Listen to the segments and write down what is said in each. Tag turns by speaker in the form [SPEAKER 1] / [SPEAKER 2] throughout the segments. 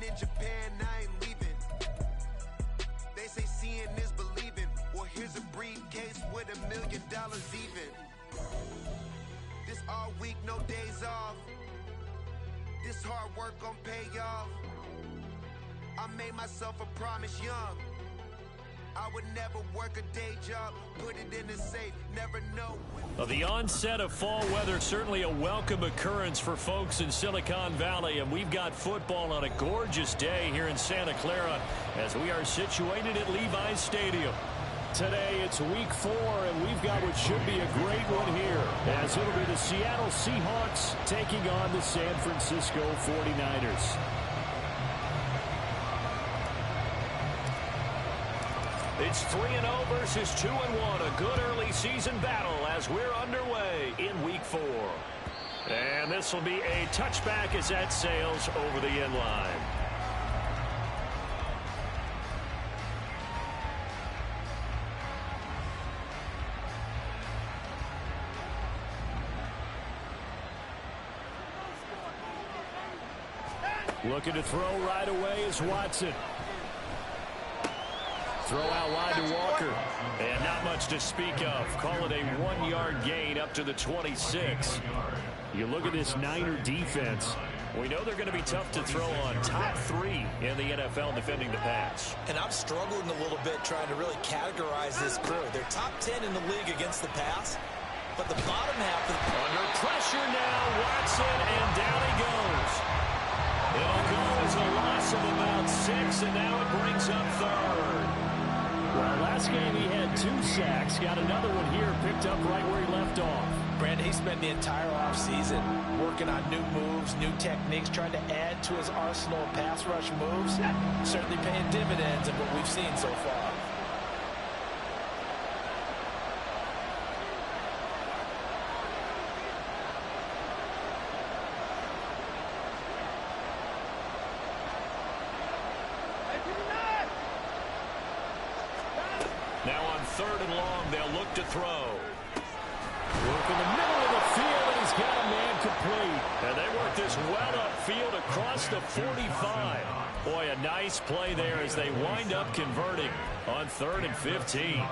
[SPEAKER 1] in Japan, I ain't leaving. They say seeing is believing. Well, here's a briefcase with $1 million even. This all week, no days off. This hard work gon' pay off. I made myself a promise young. I would never work a day job, put it in the safe, never know.
[SPEAKER 2] The onset of fall weather, certainly a welcome occurrence for folks in Silicon Valley, and we've got football on a gorgeous day here in Santa Clara as we are situated at Levi's Stadium. Today it's week 4, and we've got what should be a great one here, as it'll be the Seattle Seahawks taking on the San Francisco 49ers. It's 3-0 versus 2-1, a good early season battle as we're underway in week 4. And this will be a touchback as that sails over the end line. Looking to throw right away is Watson. Throw out wide to Walker. And not much to speak of. Call it a 1-yard gain up to the 26. You look at this Niner defense. We know they're going to be tough to throw on. Top 3 in the NFL defending the pass.
[SPEAKER 3] And I'm struggling a little bit trying to really categorize this crew. They're top 10 in the league against the pass. But the bottom half of
[SPEAKER 2] under pressure now, Watson, and down he goes. It'll go as a loss of about 6, and now it brings up 3rd. Well, last game he had 2 sacks. Got another one here, picked up right where he left off.
[SPEAKER 3] Brandon, he spent the entire offseason working on new moves, new techniques, trying to add to his arsenal of pass rush moves. Certainly paying dividends of what we've seen so far.
[SPEAKER 2] Now on 3rd and long, they'll look to throw. Work in the middle of the field, and he's got a man complete. And they work this well upfield across the 45. Boy, a nice play there as they wind up converting on 3rd and 15.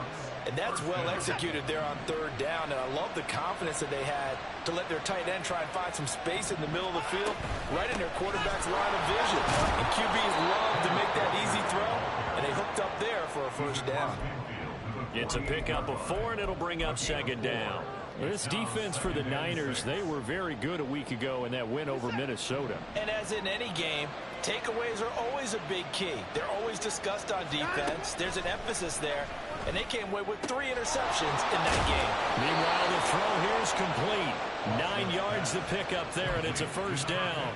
[SPEAKER 3] And that's well executed there on 3rd down. And I love the confidence that they had to let their tight end try and find some space in the middle of the field, right in their quarterback's line of vision. And QBs love to make that easy throw, and they hooked up there for a 1st down.
[SPEAKER 2] It's a pickup of 4, and it'll bring up 2nd down. This defense for the Niners, they were very good a week ago in that win over Minnesota.
[SPEAKER 3] And as in any game, takeaways are always a big key. They're always discussed on defense. There's an emphasis there, and they came away with 3 interceptions in that game.
[SPEAKER 2] Meanwhile, the throw here is complete. 9 yards the pickup there, and it's a 1st down.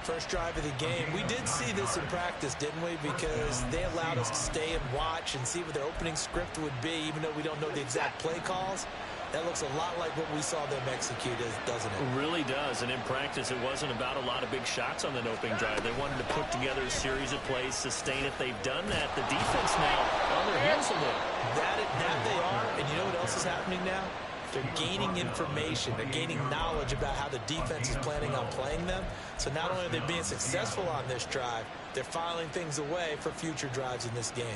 [SPEAKER 3] First drive of the game. We did see this in practice, didn't we? Because they allowed us to stay and watch and see what their opening script would be, even though we don't know the exact play calls. That looks a lot like what we saw them execute, doesn't it?
[SPEAKER 2] It really does. And in practice, it wasn't about a lot of big shots on that opening drive. They wanted to put together a series of plays, sustain it. They've done that. The defense now on their heels a little.
[SPEAKER 3] That they are. And you know what else is happening now? They're gaining information. They're gaining knowledge about how the defense is planning on playing them. So not only are they being successful on this drive, they're filing things away for future drives in this game.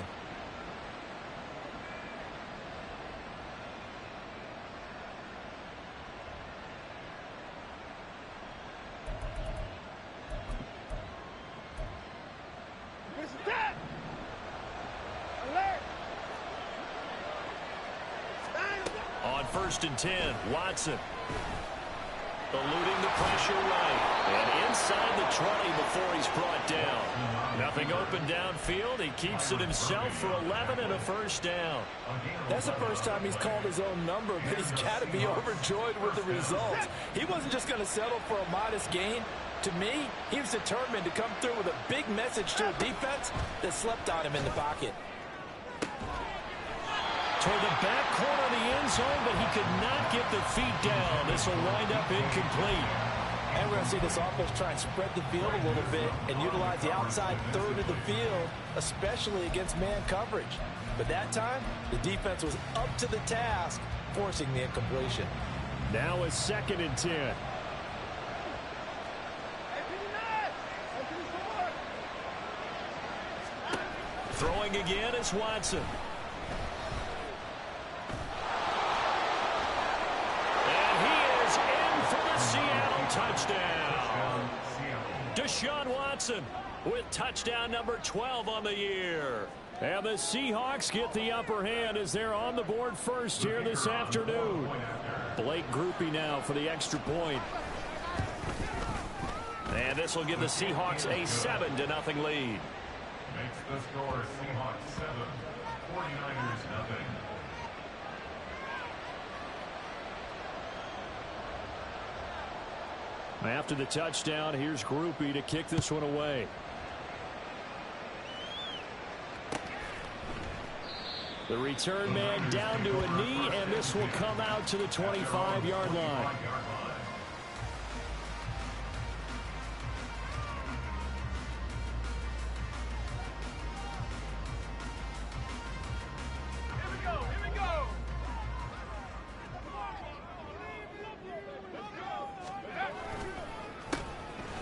[SPEAKER 2] On 1st and 10, Watson. Eluding the pressure right. And inside the 20 before he's brought down. Nothing open downfield. He keeps it himself for 11 and a 1st down.
[SPEAKER 3] That's the first time he's called his own number, but he's got to be overjoyed with the results. He wasn't just going to settle for a modest gain. To me, he was determined to come through with a big message to a defense that slept on him in the pocket.
[SPEAKER 2] Toward the back corner of the end zone, but he could not get the feet down. This will wind up incomplete.
[SPEAKER 3] And we're going to see this offense try and spread the field a little bit and utilize the outside 3rd of the field, especially against man coverage. But that time, the defense was up to the task, forcing the incompletion.
[SPEAKER 2] Now a 2nd and 10. Throwing again is Watson. And he is in for the Seattle touchdown. Deshaun Watson with touchdown number 12 on the year. And the Seahawks get the upper hand as they're on the board first here this afternoon. Blake Groupie now for the extra point. And this will give the Seahawks a 7-0 lead.
[SPEAKER 4] Makes the score Seahawks 7, 49ers 0.
[SPEAKER 2] After the touchdown, here's Groupie to kick this one away. The return man down to a knee, and this will come out to the 25-yard line.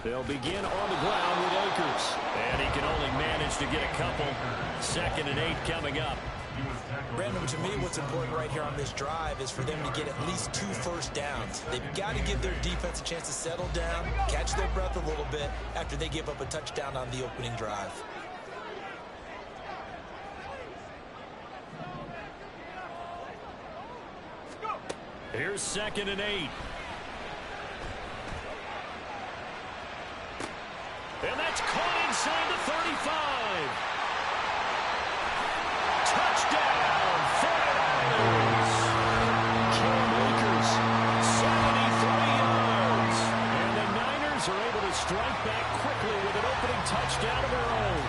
[SPEAKER 2] They'll begin on the ground with Akers. And he can only manage to get a couple. 2nd and 8 coming up.
[SPEAKER 3] Brandon, to me, what's important right here on this drive is for them to get at least 2 first downs. They've got to give their defense a chance to settle down, catch their breath a little bit after they give up a touchdown on the opening drive.
[SPEAKER 2] Here's 2nd and 8. And that's caught inside the 35. Touchdown, 49ers. Cam Akers, 73 yards. And the Niners are able to strike back quickly with an opening touchdown of their own.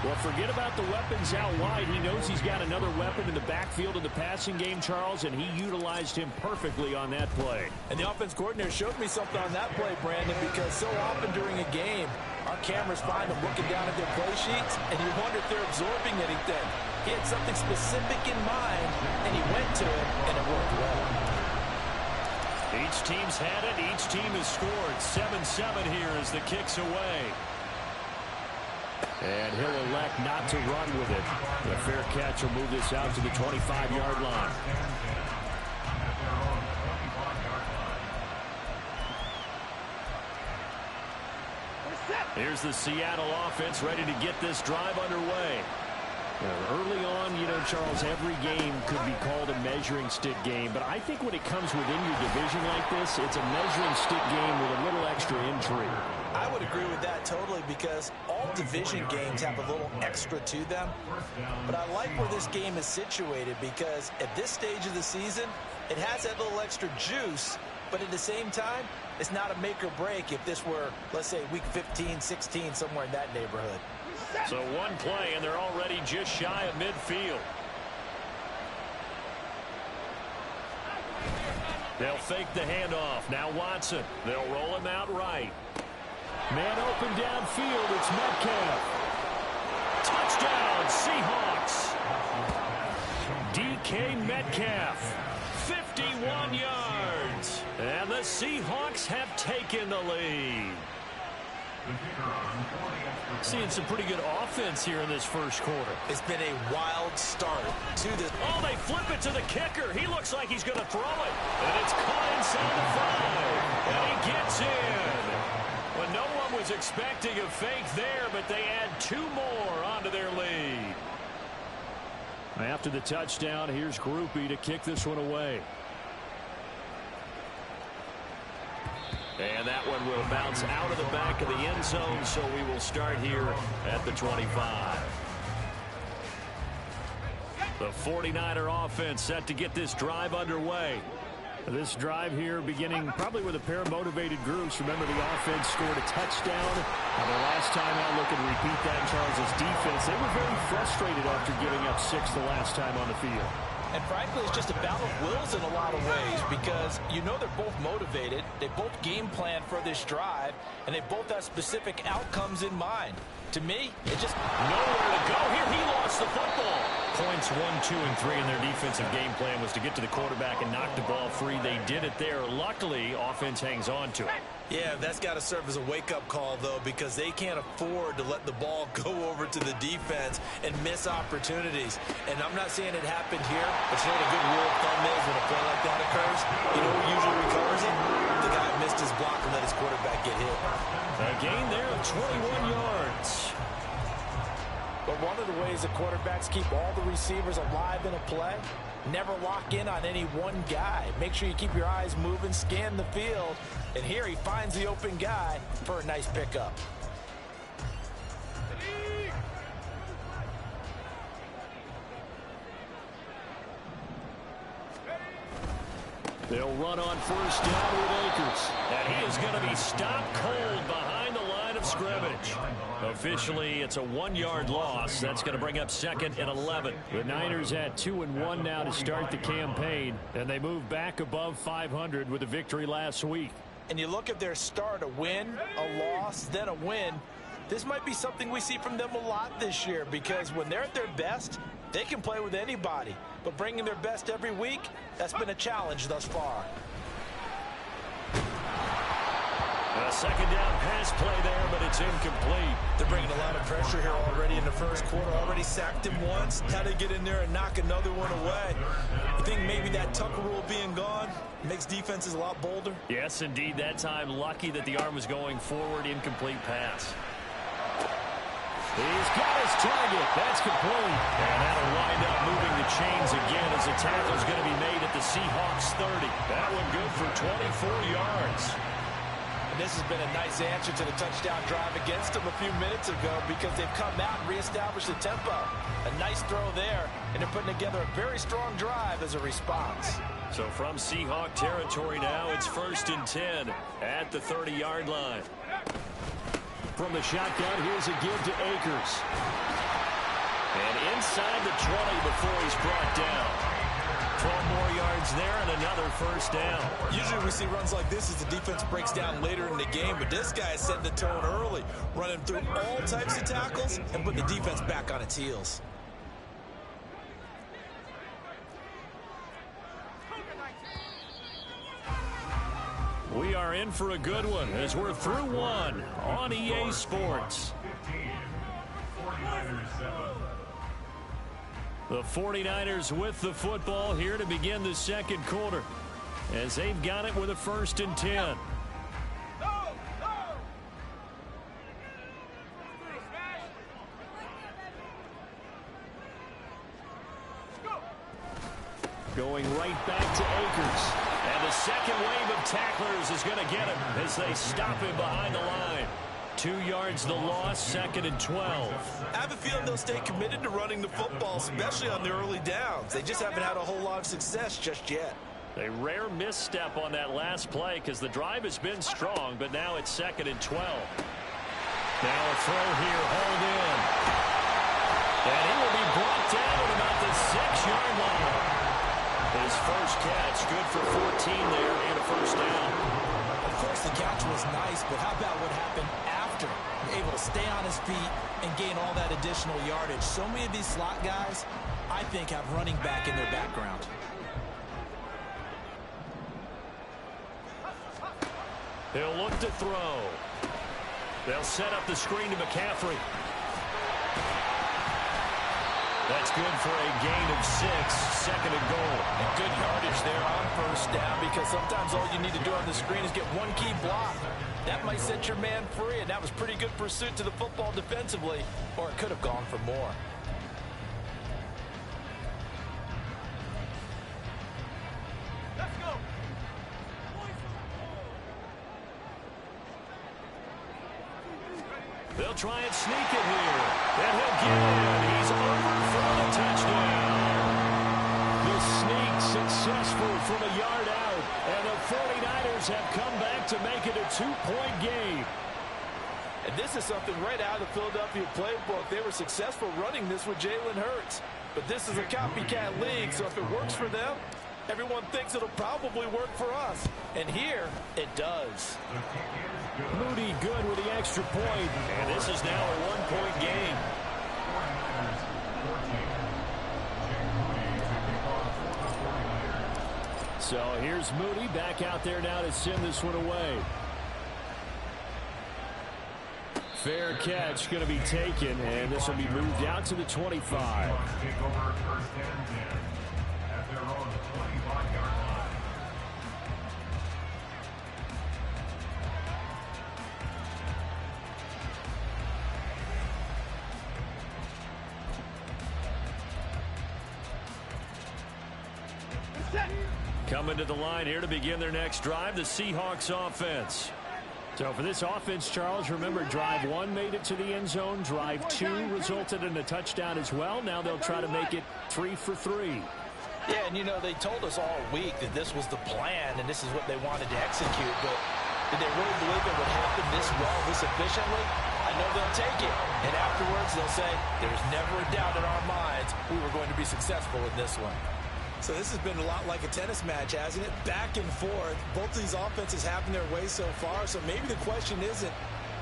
[SPEAKER 2] Well, forget about the weapons out wide. He knows he's got another weapon in the backfield in the passing game, Charles, and he utilized him perfectly on that play.
[SPEAKER 3] And the offense coordinator showed me something on that play, Brandon, because so often during a game, our cameras find them looking down at their play sheets, and you wonder if they're absorbing anything. He had something specific in mind, and he went to it, and it worked well.
[SPEAKER 2] Each team's had it. Each team has scored. 7-7 here as the kick's away. And he'll elect not to run with it. The fair catch will move this out to the 25-yard line. Here's the Seattle offense ready to get this drive underway. Early on, you know, Charles, every game could be called a measuring stick game. But I think when it comes within your division like this, it's a measuring stick game with a little extra intrigue.
[SPEAKER 3] I would agree with that totally because all division games have a little extra to them. But I like where this game is situated because at this stage of the season, it has that little extra juice. But at the same time, it's not a make or break if this were, let's say, week 15, 16, somewhere in that neighborhood.
[SPEAKER 2] So one play, and they're already just shy of midfield. They'll fake the handoff. Now Watson. They'll roll him out right. Man open downfield. It's Metcalf. Touchdown, Seahawks. DK Metcalf, 51 yards. And the Seahawks have taken the lead. Seeing some pretty good offense here in this first quarter.
[SPEAKER 3] It's been a wild start to this.
[SPEAKER 2] Oh, they flip it to the kicker. He looks like he's going to throw it. And it's caught inside the 5. And he gets in. Well, no one was expecting a fake there, but they add 2 more onto their lead. After the touchdown, here's Groupie to kick this one away. And that one will bounce out of the back of the end zone, so we will start here at the 25. The 49er offense set to get this drive underway. This drive here beginning probably with a pair of motivated groups. Remember, the offense scored a touchdown. And the last time out, looking to repeat that, Charles' defense, they were very frustrated after giving up 6 the last time on the field.
[SPEAKER 3] And frankly, it's just a battle of wills in a lot of ways because you know they're both motivated. They both game plan for this drive, and they both have specific outcomes in mind. To me, it just
[SPEAKER 2] nowhere to go here. He lost the football. Points 1, 2, and 3 in their defensive game plan was to get to the quarterback and knock the ball free. They did it there. Luckily, offense hangs on to it.
[SPEAKER 3] Yeah, that's got to serve as a wake-up call, though, because they can't afford to let the ball go over to the defense and miss opportunities. And I'm not saying it happened here, but you know what a good rule of thumb is when a play like that occurs? You know who usually recovers it? The guy missed his block and let his quarterback get hit.
[SPEAKER 2] A gain there of 21 yards.
[SPEAKER 3] But one of the ways the quarterbacks keep all the receivers alive in a play, never lock in on any one guy. Make sure you keep your eyes moving, scan the field. And here he finds the open guy for a nice pickup.
[SPEAKER 2] They'll run on first down with Akers. And he is going to be stopped cold behind the line of scrimmage. Officially, it's a 1-yard loss. That's going to bring up 2nd and 11. The Niners at 2-1 now to start the campaign. And they move back above 500 with a victory last week.
[SPEAKER 3] And you look at their start, a win, a loss, then a win. This might be something we see from them a lot this year, because when they're at their best, they can play with anybody. But bringing their best every week, that's been a challenge thus far.
[SPEAKER 2] A second down pass play there, but it's incomplete.
[SPEAKER 3] They're bringing a lot of pressure here already in the first quarter. Already sacked him once. How to get in there and knock another one away. You think maybe that Tucker rule being gone makes defenses a lot bolder?
[SPEAKER 2] Yes, indeed. That time, lucky that the arm was going forward. Incomplete pass. He's got his target. That's complete. And that'll wind up moving the chains again as the tackle's going to be made at the Seahawks 30. That one good for 24 yards.
[SPEAKER 3] And this has been a nice answer to the touchdown drive against them a few minutes ago, because they've come out and reestablished the tempo. A nice throw there, and they're putting together a very strong drive as a response.
[SPEAKER 2] So from Seahawk territory now, it's 1st and 10 at the 30-yard line. From the shotgun, here's a give to Akers. And inside the 20 before he's brought down. 12 more yards there and another first down.
[SPEAKER 3] Usually we see runs like this as the defense breaks down later in the game, but this guy is setting the tone early, running through all types of tackles and putting the defense back on its heels.
[SPEAKER 2] We are in for a good one as we're through one on EA Sports. The 49ers with the football here to begin the second quarter as they've got it with a 1st and 10. Going right back to Akers. And the second wave of tacklers is going to get him as they stop him behind the line. 2 yards the loss, 2nd and 12.
[SPEAKER 3] I have a feeling they'll stay committed to running the football, especially on the early downs. They just haven't had a whole lot of success just yet.
[SPEAKER 2] A rare misstep on that last play because the drive has been strong, but now it's 2nd and 12. Now a throw here, hauled in. And he will be brought down at about the 6-yard line. His first catch, good for 14 there and a first down.
[SPEAKER 3] Of course, the catch was nice, but how about what happened after? Able to stay on his feet and gain all that additional yardage. So many of these slot guys, I think, have running back in their background.
[SPEAKER 2] He'll look to throw. They'll set up the screen to McCaffrey. That's good for a gain of 6, 2nd and goal.
[SPEAKER 3] And good yardage there on first down, because sometimes all you need to do on the screen is get one key block. That might set your man free, and that was pretty good pursuit to the football defensively, or it could have gone for more.
[SPEAKER 5] Let's go.
[SPEAKER 2] They'll try and sneak it here. And he'll get it. He's over for a touchdown. The sneak successful from a yard out. And the 49ers have come back to make it a 2-point game.
[SPEAKER 3] And this is something right out of the Philadelphia playbook. They were successful running this with Jalen Hurts. But this is a copycat league, so if it works for them, everyone thinks it'll probably work for us. And here, it does.
[SPEAKER 2] Moody good with the extra point. And this is now a one-point game. So here's Moody back out there now to send this one away. Fair catch going to be taken, and this will be moved out to the 25. Coming to the line here to begin their next drive, the Seahawks offense. So for this offense, Charles, remember, drive 1 made it to the end zone. Drive 2 resulted in a touchdown as well. Now they'll try to make it 3 for 3.
[SPEAKER 3] Yeah, and you know, they told us all week that this was the plan and this is what they wanted to execute. But did they really believe it would happen this well, this efficiently? I know they'll take it. And afterwards, they'll say, there's never a doubt in our minds we were going to be successful in this one.
[SPEAKER 6] So this has been a lot like a tennis match, hasn't it? Back and forth. Both of these offenses having their way so far. So maybe the question isn't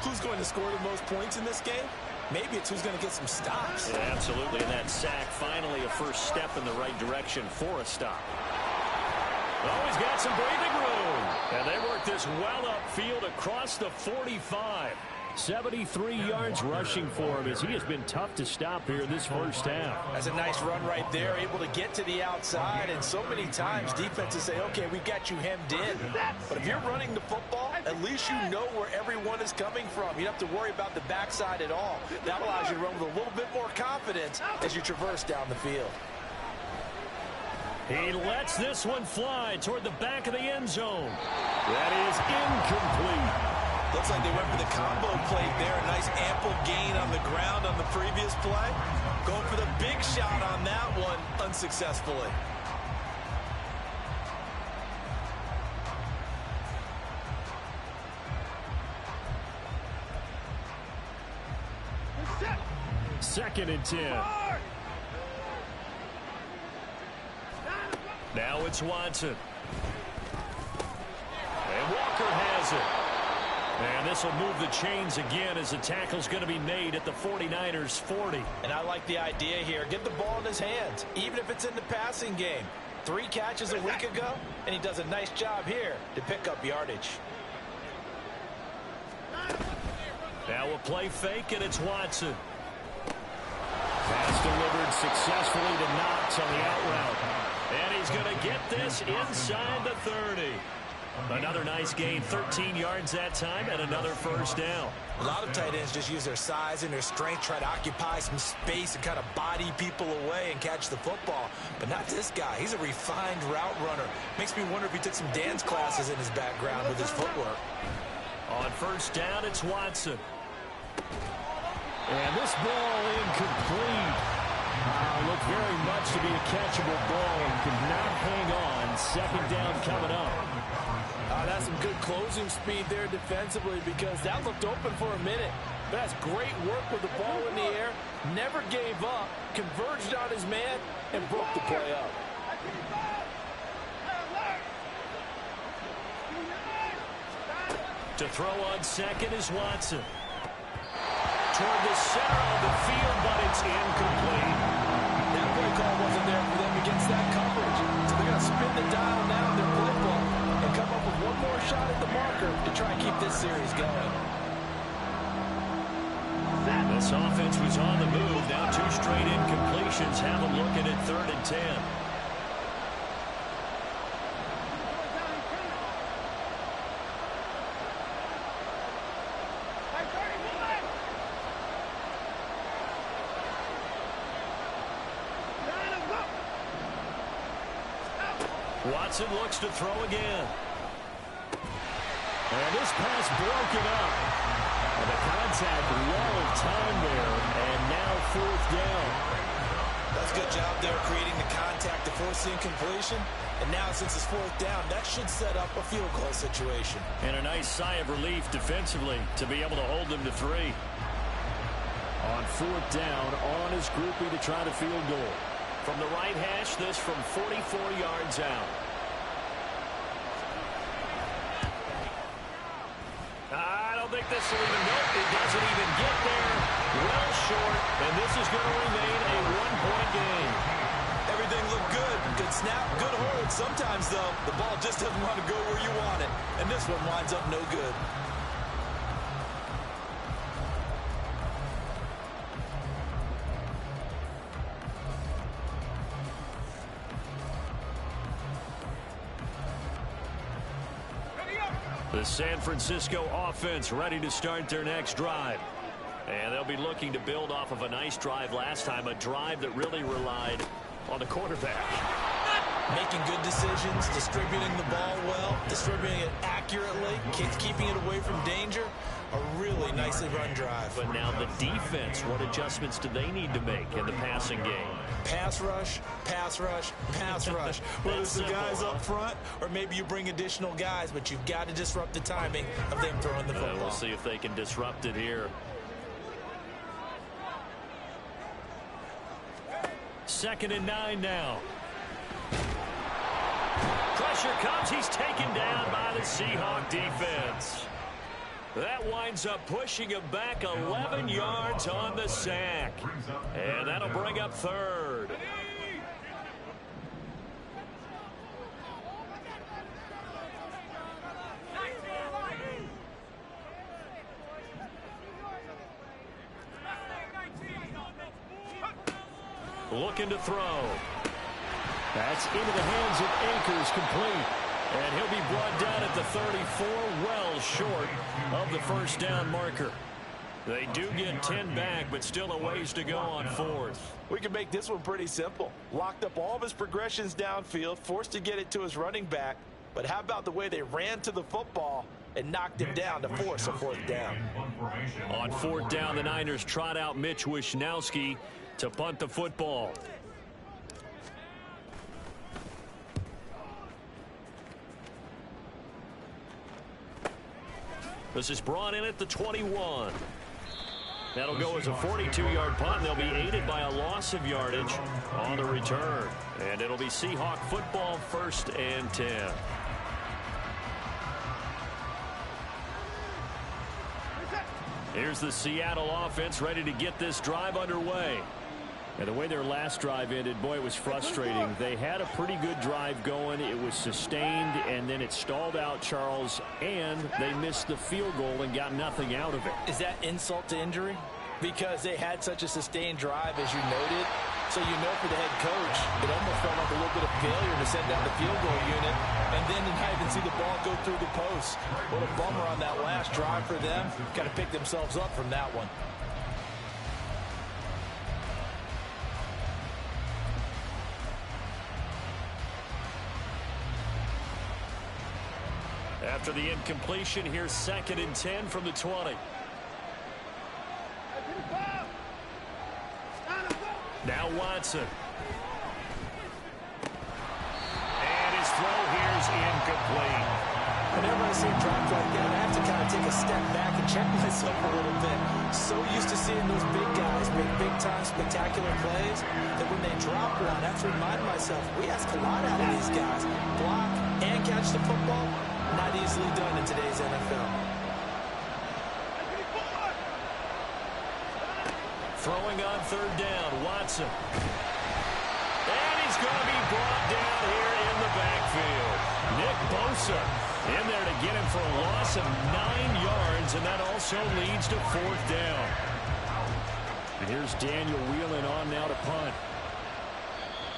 [SPEAKER 6] who's going to score the most points in this game. Maybe it's who's going to get some stops.
[SPEAKER 2] Yeah, absolutely. And that sack, finally a first step in the right direction for a stop. Oh, he's got some breathing room. And they work this well upfield across the 45. 73 yards rushing for him as he has been tough to stop here in this first half.
[SPEAKER 3] That's a nice run right there, able to get to the outside. And so many times defenses say, okay, we've got you hemmed in. But if you're running the football, at least you know where everyone is coming from. You don't have to worry about the backside at all. That allows you to run with a little bit more confidence as you traverse down the field.
[SPEAKER 2] He lets this one fly toward the back of the end zone. That is incomplete.
[SPEAKER 6] Looks like they went for the combo play there. A nice ample gain on the ground on the previous play. Going for the big shot on that one unsuccessfully.
[SPEAKER 2] Second and 10. Now it's Watson. And Walker has it. And this will move the chains again as the tackle's going to be made at the 49ers 40.
[SPEAKER 3] And I like the idea here. Get the ball in his hands, even if it's in the passing game. 3 catches a week ago, and he does a nice job here to pick up yardage.
[SPEAKER 2] Now we'll play fake, and it's Watson. Pass delivered successfully to Knox on the out route. And he's going to get this inside the 30. Another nice gain, 13 yards that time, and another first down.
[SPEAKER 6] A lot of tight ends just use their size and their strength, try to occupy some space and kind of body people away and catch the football. But not this guy. He's a refined route runner. Makes me wonder if he took some dance classes in his background with his footwork.
[SPEAKER 2] On first down, it's Watson. And this ball incomplete. Looked very much to be a catchable ball and could not hang on. Second down coming up.
[SPEAKER 3] That's some good closing speed there defensively because that looked open for a minute. But that's great work with the ball in the air. Never gave up, converged on his man, and broke the play up.
[SPEAKER 2] To throw on second is Watson. Toward the center of the field, but it's incomplete.
[SPEAKER 3] That play call wasn't there for them against that coverage. So they're going to spin the dial now in their play book and come up with one more shot at the marker to try and keep this series going.
[SPEAKER 2] This offense was on the move. Now 2 straight incompletions. Have a look at it, 3rd and 10. Watson looks to throw again. And this pass broken up. And the contact well of time there. And now 4th down.
[SPEAKER 6] That's a good job there creating the contact to force the incompletion. And now since it's 4th down, that should set up a field goal situation.
[SPEAKER 2] And a nice sigh of relief defensively to be able to hold them to 3. On 4th down, on his groupie to try to field goal. From the right hash, this from 44 yards out. I don't think this will even go. It doesn't even get there. Well short, and this is going to remain a one-point game.
[SPEAKER 6] Everything looked good. Good snap, good hold. Sometimes, though, the ball just doesn't want to go where you want it. And this one winds up no good.
[SPEAKER 2] The San Francisco offense ready to start their next drive. And they'll be looking to build off of a nice drive last time, a drive that really relied on the quarterback.
[SPEAKER 6] Making good decisions, distributing the ball well, distributing it accurately, keeping it away from danger. A really nicely run drive.
[SPEAKER 2] But now the defense, what adjustments do they need to make in the passing game?
[SPEAKER 6] Pass rush, pass rush, pass rush. Whether it's the guys up front or maybe you bring additional guys, but you've got to disrupt the timing of them throwing the football.
[SPEAKER 2] We'll see if they can disrupt it here. Second and 9 now. Pressure comes. He's taken down by the Seahawk defense. That winds up pushing him back 11 yards on the sack. And that'll bring up third. Looking to throw. That's into the hands of Akers, complete. And he'll be brought down at the 34, well short of the first down marker. They do get 10 back, but still a ways to go on fourth.
[SPEAKER 3] We can make this one pretty simple. Locked up all of his progressions downfield, forced to get it to his running back. But how about the way they ran to the football and knocked him down to force a fourth down?
[SPEAKER 2] On fourth down, the Niners trot out Mitch Wishnowsky to punt the football. This is brought in at the 21. That'll go as a 42-yard punt. They'll be aided by a loss of yardage on the return. And it'll be Seahawk football, 1st and 10. Here's the Seattle offense ready to get this drive underway. And the way their last drive ended, boy, it was frustrating. They had a pretty good drive going. It was sustained, and then it stalled out, Charles, and they missed the field goal and got nothing out of it.
[SPEAKER 6] Is that insult to injury? Because they had such a sustained drive, as you noted. So you know for the head coach, it almost felt like a little bit of failure to send down the field goal unit, and then to not even see the ball go through the post. What a bummer on that last drive for them. Got to pick themselves up from that one.
[SPEAKER 2] After the incompletion, here's 2nd and 10 from the 20. Now Watson. And his throw here is incomplete.
[SPEAKER 6] Whenever I see a drop like that, I have to kind of take a step back and check myself a little bit. So used to seeing those big guys make big-time spectacular plays that when they drop one, I have to remind myself, we ask a lot out of these guys. Block and catch the football, not easily done in today's NFL.
[SPEAKER 2] Throwing on 3rd down, Watson. And he's going to be brought down here in the backfield. Nick Bosa in there to get him for a loss of 9 yards, and that also leads to 4th down. And here's Daniel Whelan on now to punt.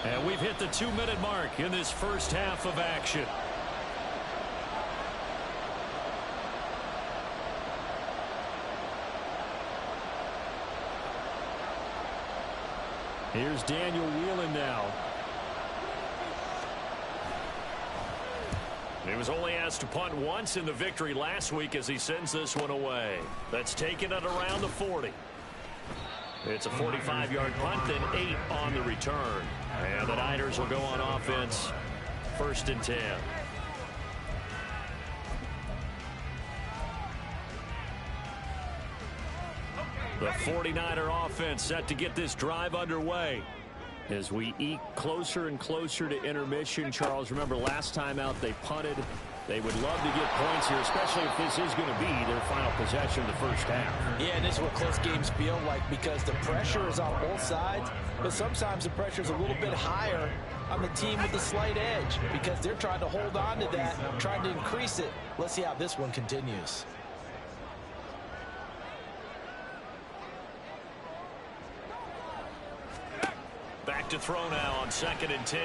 [SPEAKER 2] And we've hit the 2-minute mark in this first half of action. Here's Daniel Whelan now. He was only asked to punt once in the victory last week as he sends this one away. That's taken at around the 40. It's a 45-yard punt, then 8 on the return. And the Niners will go on offense, 1st and 10. The 49er offense set to get this drive underway. As we eke closer and closer to intermission, Charles, remember last time out they punted. They would love to get points here, especially if this is going to be their final possession of the first half.
[SPEAKER 3] Yeah, and this is what close games feel like because the pressure is on both sides, but sometimes the pressure is a little bit higher on the team with the slight edge because they're trying to hold on to that, trying to increase it. Let's see how this one continues.
[SPEAKER 2] Back to throw now on 2nd and 10.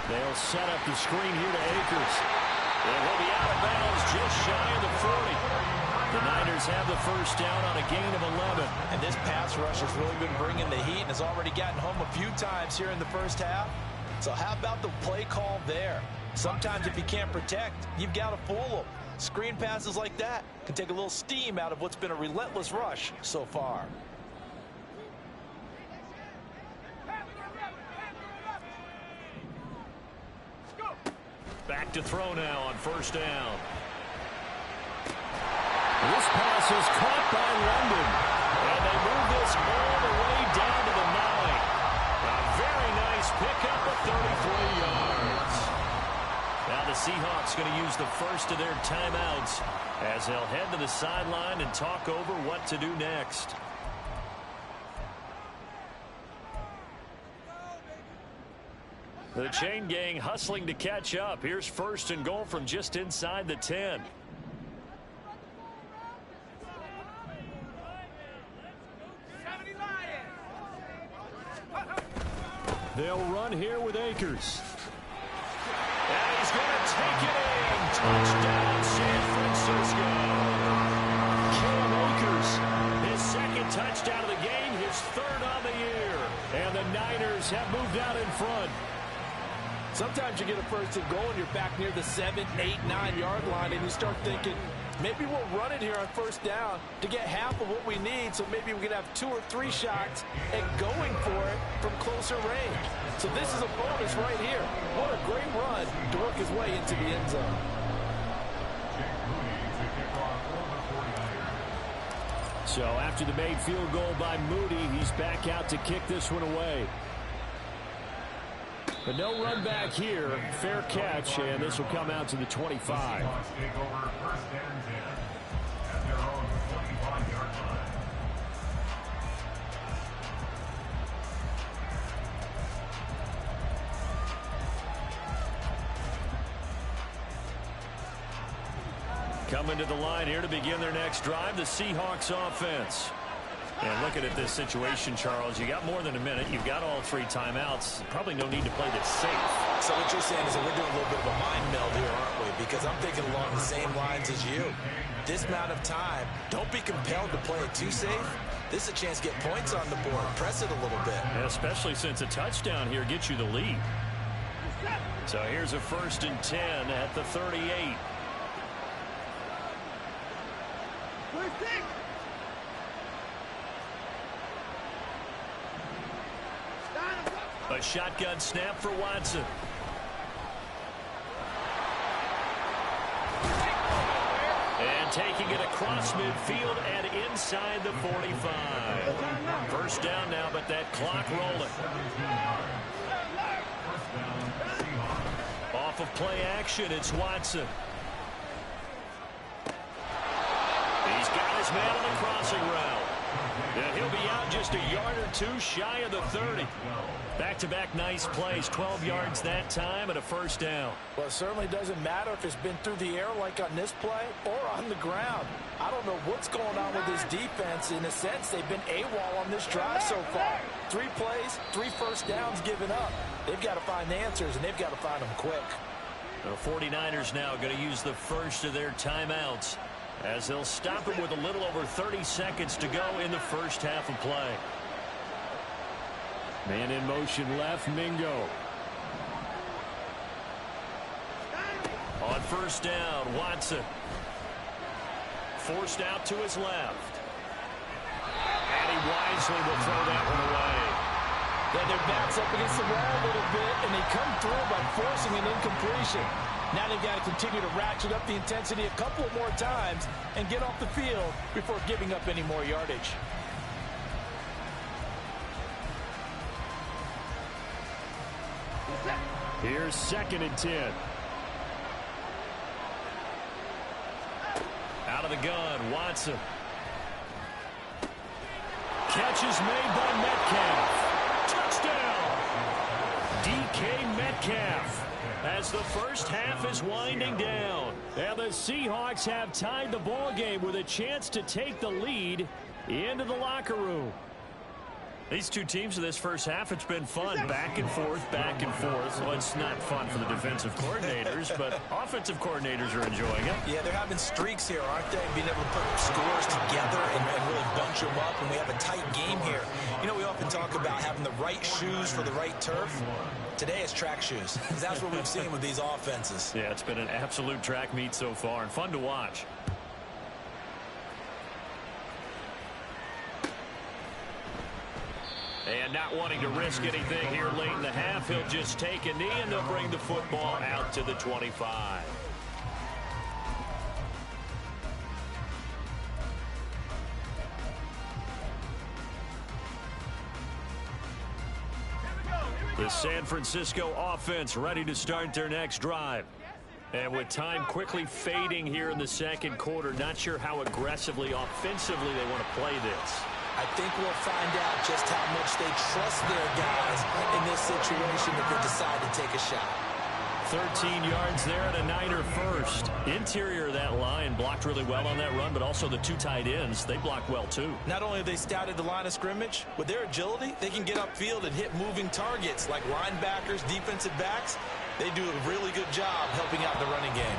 [SPEAKER 2] They'll set up the screen here to Akers. And he'll be out of bounds just shy of the 40. The Niners have the first down on a gain of 11.
[SPEAKER 3] And this pass rush has really been bringing the heat and has already gotten home a few times here in the first half. So how about the play call there? Sometimes if you can't protect, you've got to fool them. Screen passes like that can take a little steam out of what's been a relentless rush so far.
[SPEAKER 2] Back to throw now on 1st down. This pass is caught by London. And they move this all the way down to the 9. A very nice pickup of 33 yards. Now the Seahawks going to use the first of their timeouts as they'll head to the sideline and talk over what to do next. The chain gang hustling to catch up. Here's 1st and goal from just inside the 10. They'll run here with Akers. And he's going to take it in. Touchdown, San Francisco. Cam Akers, his 2nd touchdown of the game, his 3rd on the year. And the Niners have moved out in front.
[SPEAKER 3] Sometimes you get a 1st and goal and you're back near the 7, 8, 9 yard line and you start thinking, maybe we'll run it here on 1st down to get half of what we need, so maybe we can have 2 or 3 shots at going for it from closer range. So this is a bonus right here. What a great run to work his way into the end zone.
[SPEAKER 2] So after the made field goal by Moody, he's back out to kick this one away. But no run back here. Fair catch, and this will come out to the 25. Coming to the line here to begin their next drive, the Seahawks offense. And looking at this situation, Charles, you got more than a minute. You've got all 3 timeouts. Probably no need to play this safe.
[SPEAKER 6] So what you're saying is that we're doing a little bit of a mind meld here, aren't we? Because I'm thinking along the same lines as you. This amount of time, don't be compelled to play it too safe. This is a chance to get points on the board. Press it a little bit.
[SPEAKER 2] Yeah, especially since a touchdown here gets you the lead. So here's a 1st and 10 at the 38. A shotgun snap for Watson. And taking it across midfield and inside the 45. 1st down now, but that clock rolling. Off of play action, it's Watson. He's got his man on the crossing route. And he'll be out just a yard or 2 shy of the 30. Back-to-back nice plays, 12 yards that time and a 1st down.
[SPEAKER 3] Well, it certainly doesn't matter if it's been through the air like on this play or on the ground. I don't know what's going on with this defense. In a sense, they've been AWOL on this drive so far. 3 plays, 3 1st downs given up. They've got to find the answers, and they've got to find them quick.
[SPEAKER 2] The 49ers now going to use the first of their timeouts as they'll stop it with a little over 30 seconds to go in the first half of play. Man in motion left, Mingo. On 1st down, Watson. Forced out to his left. And he wisely will throw that one away.
[SPEAKER 3] Yeah, their back's up against the wall a little bit, and they come through by forcing an incompletion. Now they've got to continue to ratchet up the intensity a couple more times and get off the field before giving up any more yardage.
[SPEAKER 2] Here's 2nd and 10. Out of the gun, Watson. Catch is made by Metcalf. Touchdown! DK Metcalf. As the first half is winding down. And the Seahawks have tied the ball game with a chance to take the lead into the locker room. These two teams in this first half, it's been fun. Back and forth, back and forth. Well, it's not fun for the defensive coordinators, but offensive coordinators are enjoying it.
[SPEAKER 6] Yeah, they're having streaks here, aren't they? Being able to put scores together and really bunch them up, and we have a tight game here. You know, we often talk about having the right shoes for the right turf. Today it's track shoes. That's what we've seen with these offenses.
[SPEAKER 2] Yeah, it's been an absolute track meet so far and fun to watch. And not wanting to risk anything here late in the half, he'll just take a knee and they'll bring the football out to the 25. The San Francisco offense ready to start their next drive. And with time quickly fading here in the second quarter, not sure how aggressively, offensively they want to play this.
[SPEAKER 6] I think we'll find out just how much they trust their guys in this situation if they decide to take a shot.
[SPEAKER 2] 13 yards there and a Niner first. Interior of that line blocked really well on that run, but also the two tight ends, they blocked well too.
[SPEAKER 6] Not only have they scouted the line of scrimmage, with their agility, they can get upfield and hit moving targets like linebackers, defensive backs. They do a really good job helping out the running game.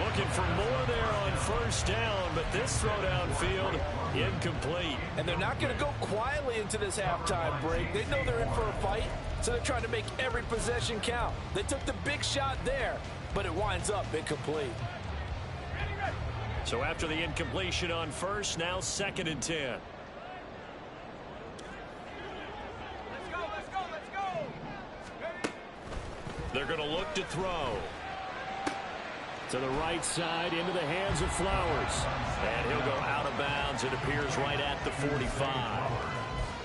[SPEAKER 2] Looking for more there on first down, but this throw downfield incomplete.
[SPEAKER 3] And they're not going to go quietly into this halftime break. They know they're in for a fight, so they're trying to make every possession count. They took the big shot there, but it winds up incomplete.
[SPEAKER 2] So after the incompletion on first, now 2nd and 10.
[SPEAKER 5] Let's go.
[SPEAKER 2] They're going to look to throw. To the right side, into the hands of Flowers. And he'll go out of bounds. It appears right at the 45.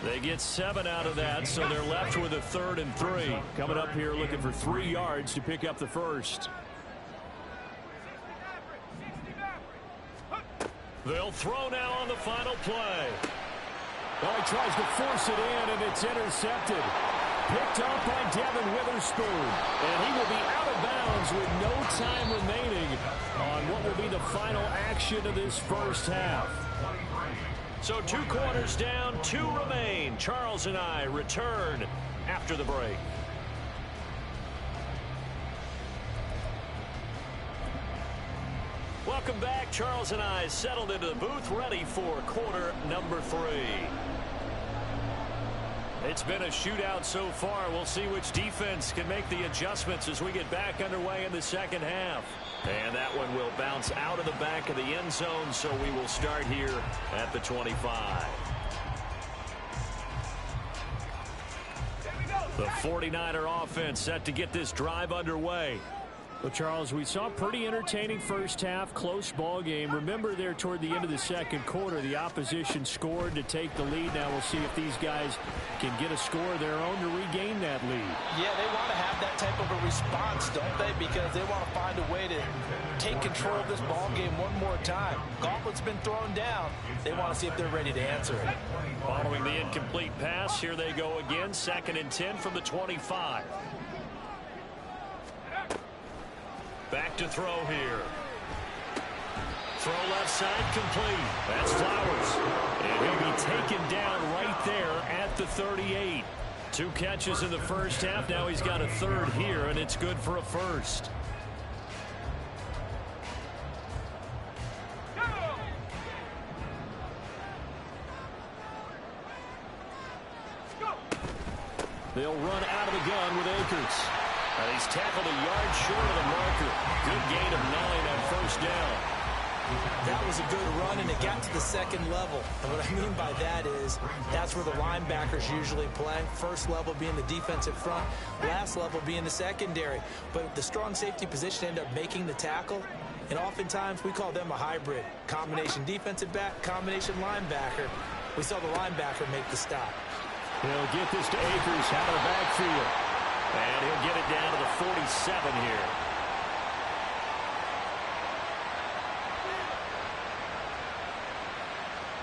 [SPEAKER 2] They get 7 out of that, so they're left with a 3rd and 3. Coming up here looking for 3 yards to pick up the first. They'll throw now on the final play. Well, he tries to force it in, and it's intercepted. Picked up by Devin Witherspoon. And he will be out of bounds with no time remaining on what will be the final action of this first half. So 2 quarters down, 2 remain. Charles and I return after the break. Welcome back. Charles and I settled into the booth, ready for quarter number 3. It's been a shootout so far. We'll see which defense can make the adjustments as we get back underway in the second half. And that one will bounce out of the back of the end zone, so we will start here at the 25. The 49er offense set to get this drive underway. Well, Charles, we saw a pretty entertaining first half, close ball game. Remember there toward the end of the second quarter, the opposition scored to take the lead. Now we'll see if these guys can get a score of their own to regain that lead.
[SPEAKER 3] Yeah, they want to have that type of a response, don't they? Because they want to find a way to take control of this ball game one more time. Gauntlet's been thrown down. They want to see if they're ready to answer it.
[SPEAKER 2] Following the incomplete pass, here they go again. 2nd and 10 from the 25. Back to throw here. Throw left side complete. That's Flowers. And he'll be taken down right there at the 38. 2 catches in the first half. Now he's got a 3rd here, and it's good for a first. They'll run out of the gun with Akers. And he's tackled a yard short of the marker. Good gain of 9 on first down.
[SPEAKER 6] That was a good run, and it got to the second level. And what I mean by that is that's where the linebackers usually play. First level being the defensive front, last level being the secondary. But the strong safety position ended up making the tackle, and oftentimes we call them a hybrid. Combination defensive back, combination linebacker. We saw the linebacker make the stop.
[SPEAKER 2] He'll get this to Akers out of the backfield. And he'll get it down to the 47 here.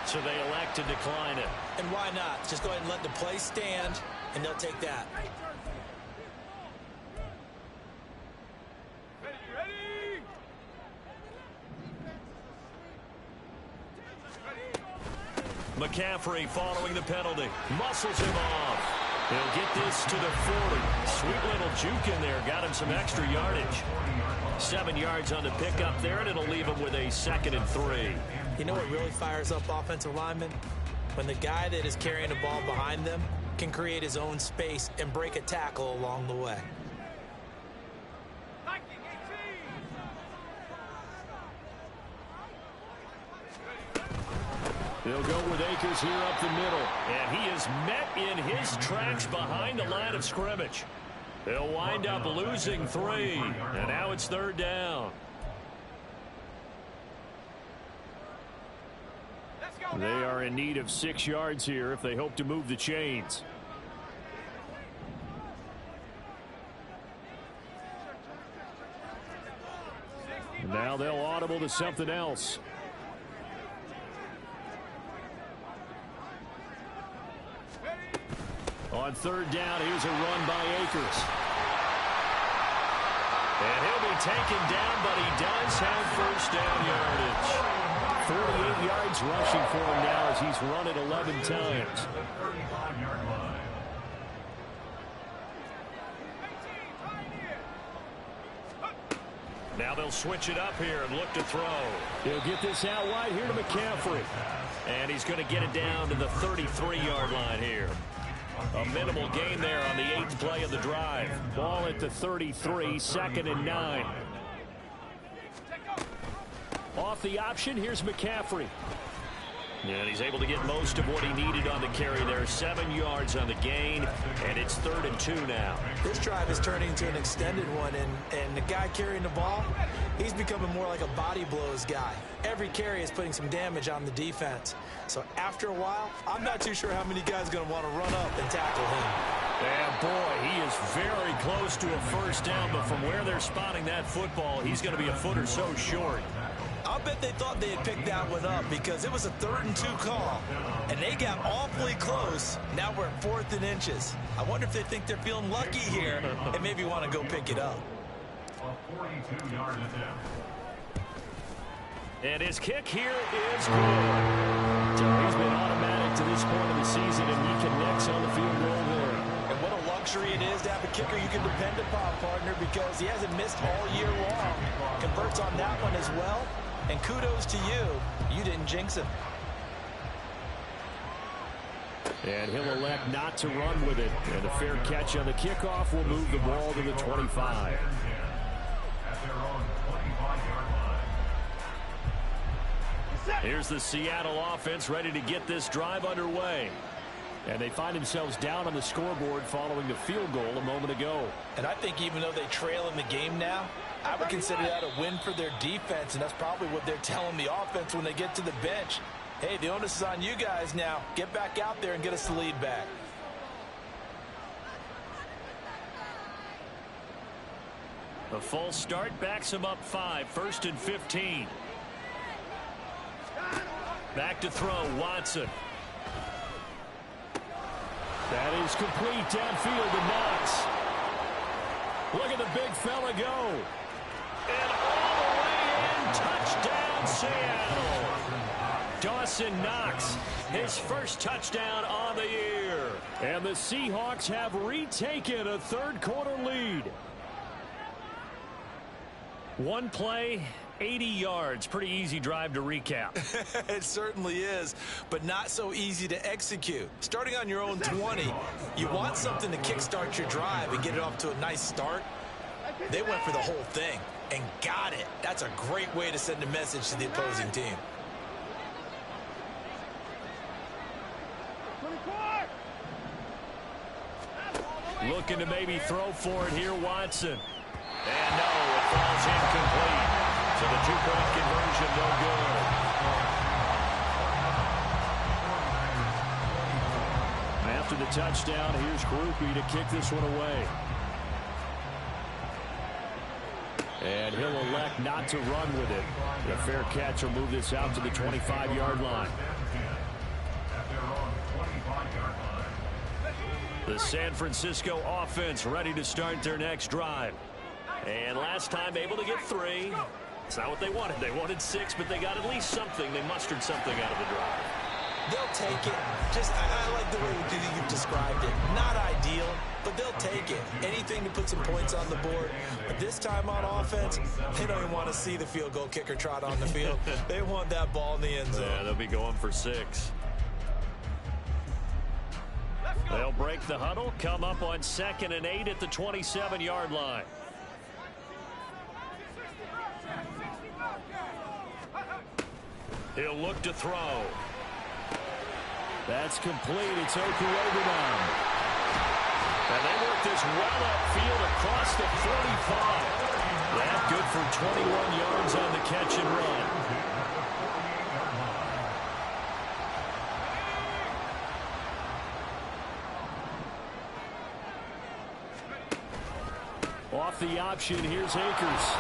[SPEAKER 2] So they elect to decline it.
[SPEAKER 6] And why not? Just go ahead and let the play stand, and they'll take that.
[SPEAKER 2] McCaffrey following the penalty. Muscles him off. He'll get this to the 40. Sweet little juke in there. Got him some extra yardage. 7 yards on the pickup there, and it'll leave him with a 2nd and 3.
[SPEAKER 6] You know what really fires up offensive linemen? When the guy that is carrying the ball behind them can create his own space and break a tackle along the way.
[SPEAKER 2] They'll go with Akers here up the middle. And he is met in his tracks behind the line of scrimmage. They'll wind up losing 3. And now it's 3rd down. They are in need of 6 yards here if they hope to move the chains. Now they'll audible to something else. On 3rd down, here's a run by Akers. And he'll be taken down, but he does have 1st down yardage. 48 yards rushing for him now as he's run it 11 times. Now they'll switch it up here and look to throw. He'll get this out wide here to McCaffrey. And he's going to get it down to the 33-yard line here. A minimal gain there on the 8th play of the drive. Ball at the 33, 2nd and 9. Off the option, here's McCaffrey. And he's able to get most of what he needed on the carry there. 7 yards on the gain, and it's 3rd and 2 now.
[SPEAKER 6] This drive is turning into an extended one, and the guy carrying the ball, he's becoming more like a body blows guy. Every carry is putting some damage on the defense. So after a while, I'm not too sure how many guys are going to want to run up and tackle him.
[SPEAKER 2] And boy, he is very close to a 1st down, but from where they're spotting that football, he's going to be a foot or so short.
[SPEAKER 6] I'll bet they thought they had picked that one up because it was a 3rd and 2 call, and they got awfully close. Now we're at 4th and inches. I wonder if they think they're feeling lucky here and maybe want to go pick it up.
[SPEAKER 4] A 42-yard attempt.
[SPEAKER 2] And his kick here is good. So he's been automatic to this point of the season, and he connects on the field goal there.
[SPEAKER 6] And what a luxury it is to have a kicker you can depend upon, partner, because he hasn't missed all year long. Converts on that one as well. And kudos to you. You didn't jinx him.
[SPEAKER 2] And he'll elect not to run with it. And a fair catch on the kickoff will move the ball to the 25.
[SPEAKER 4] At their own 25-yard line.
[SPEAKER 2] Here's the Seattle offense ready to get this drive underway. And they find themselves down on the scoreboard following the field goal a moment ago.
[SPEAKER 6] And I think even though they trail in the game now, I would consider that a win for their defense, and that's probably what they're telling the offense when they get to the bench. Hey, the onus is on you guys now. Get back out there and get us the lead back.
[SPEAKER 2] The false start backs him up 5, 1st and 15. Back to throw, Watson. That is complete downfield to Knox. Look at the big fella go. And all the way in, touchdown Seattle. Dawson Knox, his 1st touchdown on the year. And the Seahawks have retaken a 3rd quarter lead. One play, 80 yards. Pretty easy drive to recap.
[SPEAKER 6] It certainly is, but not so easy to execute. Starting on your own 20, you want something to kickstart your drive and get it off to a nice start. They went for the whole thing and got it. That's a great way to send a message to the opposing team.
[SPEAKER 2] Looking to maybe throw for it here, Watson. And no, it falls incomplete. So the 2-point conversion, no good. After the touchdown, here's Groupie to kick this one away. And he'll elect not to run with it. The fair catch will move this out to the 25-yard line.
[SPEAKER 4] At their own 25-yard line.
[SPEAKER 2] The San Francisco offense ready to start their next drive. And last time able to get 3. It's not what they wanted. They wanted 6, but they got at least something. They mustered something out of the drive.
[SPEAKER 6] They'll take it. I like the way you've described it. Not ideal, but they'll take it. Anything to put some points on the board. But this time on offense, they don't even want to see the field goal kicker trot on the field. They want that ball in the end zone.
[SPEAKER 2] Yeah, they'll be going for 6. They'll break the huddle, come up on 2nd and 8 at the 27-yard line. He'll look to throw. That's complete. It's Okurobunan. And they work this well upfield across the 45. That good for 21 yards on the catch and run. Off the option, here's Akers.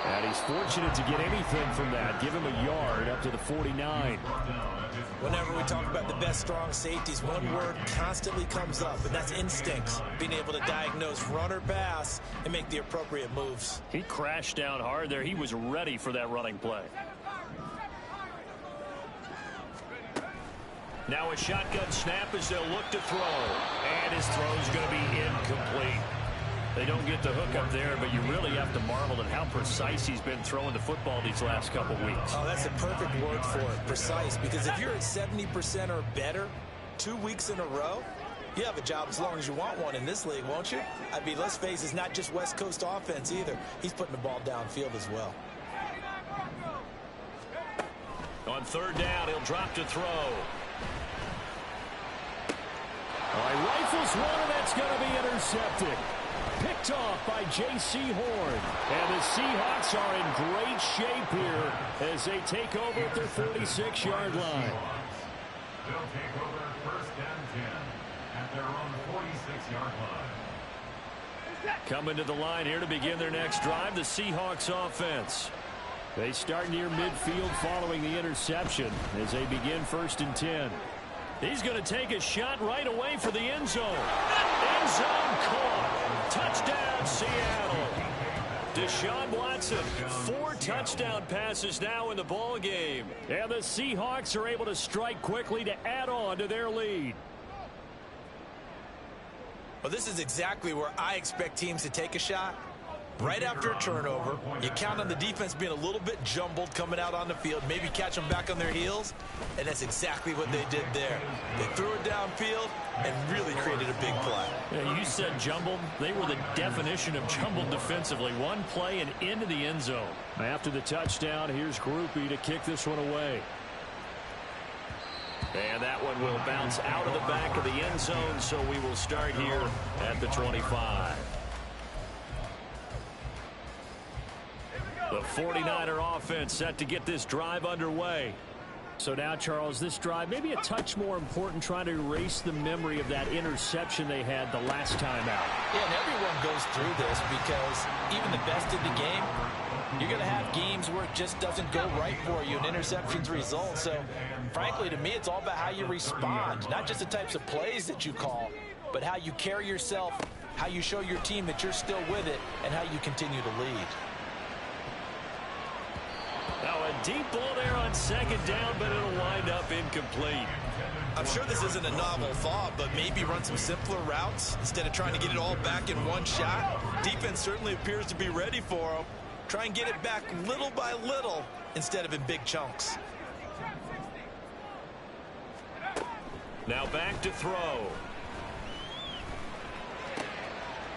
[SPEAKER 2] And he's fortunate to get anything from that. Give him a yard up to the 49.
[SPEAKER 6] Whenever we talk about the best strong safeties, one word constantly comes up, and that's instincts. Being able to diagnose run or pass and make the appropriate moves.
[SPEAKER 2] He crashed down hard there. He was ready for that running play. Now a shotgun snap as they'll look to throw. And his throw's going to be incomplete. They don't get the hook up there, but you really have to marvel at how precise he's been throwing the football these last couple weeks.
[SPEAKER 6] Oh, that's the perfect word for it, precise. Because if you're at 70% or better 2 weeks in a row, you have a job as long as you want one in this league, won't you? I mean, let's face it, it's not just West Coast offense either. He's putting the ball downfield as well.
[SPEAKER 2] On 3rd down, he'll drop to throw. All right, rifles one, and that's going to be intercepted. Picked off by J.C. Horn. And the Seahawks are in great shape here as they take over at their 46-yard line.
[SPEAKER 4] They'll take over 1st and 10 at their own 46-yard line.
[SPEAKER 2] Coming to the line here to begin their next drive, the Seahawks offense. They start near midfield following the interception as they begin 1st and 10. He's going to take a shot right away for the end zone. End zone caught. Touchdown, Seattle. Deshaun Watson, 4 touchdown passes now in the ball game. And the Seahawks are able to strike quickly to add on to their lead.
[SPEAKER 6] Well, this is exactly where I expect teams to take a shot. Right after a turnover, you count on the defense being a little bit jumbled coming out on the field, maybe catch them back on their heels, and that's exactly what they did there. They threw it downfield and really created a big play.
[SPEAKER 2] Yeah, you said jumbled. They were the definition of jumbled defensively. One play and into the end zone. After the touchdown, here's Groupie to kick this one away. And that one will bounce out of the back of the end zone, so we will start here at the 25. The 49er offense set to get this drive underway. So now, Charles, this drive maybe a touch more important, trying to erase the memory of that interception they had the last time out.
[SPEAKER 6] Yeah, and everyone goes through this because even the best in the game, you're going to have games where it just doesn't go right for you and interceptions result. So, frankly, to me, it's all about how you respond, not just the types of plays that you call, but how you carry yourself, how you show your team that you're still with it, and how you continue to lead.
[SPEAKER 2] Now a deep ball there on 2nd down, but it'll wind up incomplete.
[SPEAKER 6] I'm sure this isn't a novel thought, but maybe run some simpler routes instead of trying to get it all back in one shot. Defense certainly appears to be ready for them. Try and get it back little by little instead of in big chunks.
[SPEAKER 2] Now back to throw.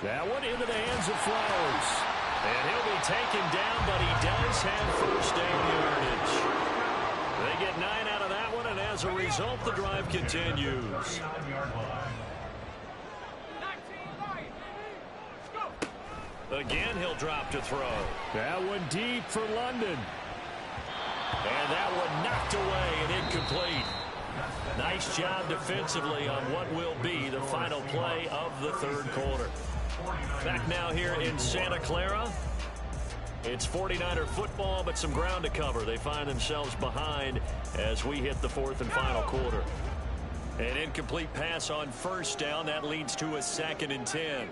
[SPEAKER 2] That one into the hands of Flowers. And he'll be taken down, but he does have 1st down yardage. They get 9 out of that one, and as a result, the drive continues. Again, he'll drop to throw. That one deep for London. And that one knocked away and incomplete. Nice job defensively on what will be the final play of the 3rd quarter. Back now here in Santa Clara. It's 49er football, but some ground to cover. They find themselves behind as we hit the fourth and final quarter. An incomplete pass on first down. That leads to a 2nd and 10.